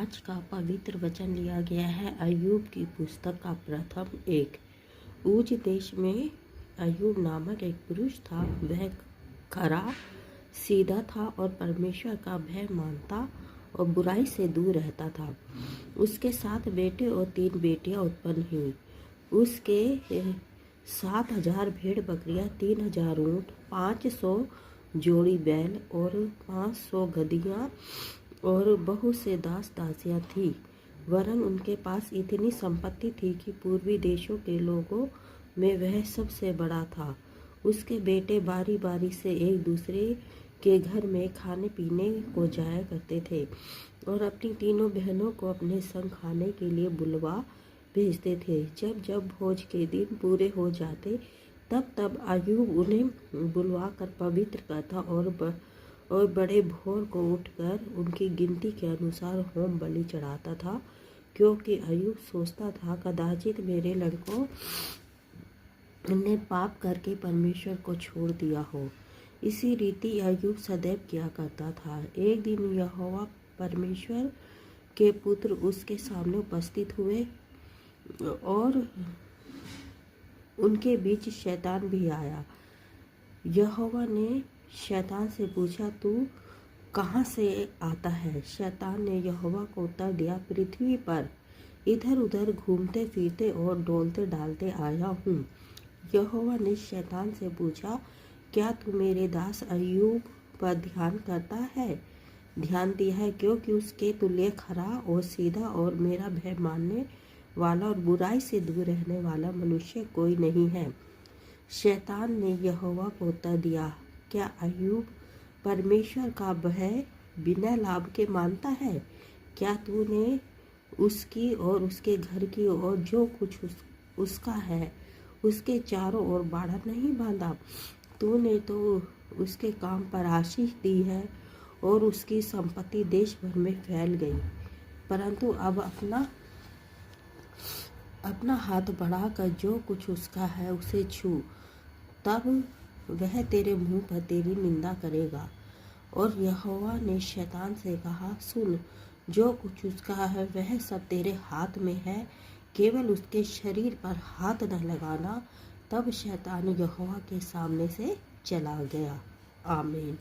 आज का पवित्र वचन लिया गया है अय्यूब की पुस्तक का प्रथम एक। ऊज देश में अय्यूब नामक एक पुरुष था। वह खरा सीधा था और परमेश्वर का भय मानता और बुराई से दूर रहता था। उसके 7 बेटे और 3 बेटियां उत्पन्न हुई। उसके 7,000 भेड़ बकरियां, 3,000 ऊँट, 500 जोड़ी बैल और 500 गदहियां और बहुत से दास दासियां थी। वरन उनके पास इतनी संपत्ति थी कि पूर्वी देशों के लोगों में वह सबसे बड़ा था। उसके बेटे बारी बारी से एक दूसरे के घर में खाने पीने को जाया करते थे और अपनी तीनों बहनों को अपने संग खाने के लिए बुलवा भेजते थे। जब जब भोज के दिन पूरे हो जाते तब तब अय्यूब उन्हें बुलवा कर पवित्र करता और बड़े भोर को उठकर उनकी गिनती के अनुसार होम बलि चढ़ाता था, क्योंकि अय्यूब सोचता था कदाचित मेरे लड़कों ने पाप करके परमेश्वर को छोड़ दिया हो। इसी रीति अय्यूब सदैव किया करता था। एक दिन यहोवा परमेश्वर के पुत्र उसके सामने उपस्थित हुए और उनके बीच शैतान भी आया। यहोवा ने शैतान से पूछा, तू कहाँ से आता है? शैतान ने यहोवा को उत्तर दिया, पृथ्वी पर इधर उधर घूमते फिरते और डोलते डालते आया हूँ। यहोवा ने शैतान से पूछा, क्या तू मेरे दास अय्यूब पर ध्यान करता है? ध्यान दिया है, क्योंकि उसके तुल्य खरा और सीधा और मेरा भय मानने वाला और बुराई से दूर रहने वाला मनुष्य कोई नहीं है। शैतान ने यहोवा को उत्तर दिया, क्या अय्यूब परमेश्वर का भय बिना लाभ के मानता है? क्या तूने उसकी और उसके घर की और जो कुछ उसका है उसके चारों ओर बाड़ा नहीं बांधा? तूने तो उसके काम पर आशीष दी है और उसकी संपत्ति देश भर में फैल गई। परंतु अब अपना हाथ बढ़ाकर जो कुछ उसका है उसे छू, तब वह तेरे मुंह पर तेरी निंदा करेगा। और यहोवा ने शैतान से कहा, सुन, जो कुछ उसका है वह सब तेरे हाथ में है, केवल उसके शरीर पर हाथ न लगाना। तब शैतान यहोवा के सामने से चला गया। आमीन।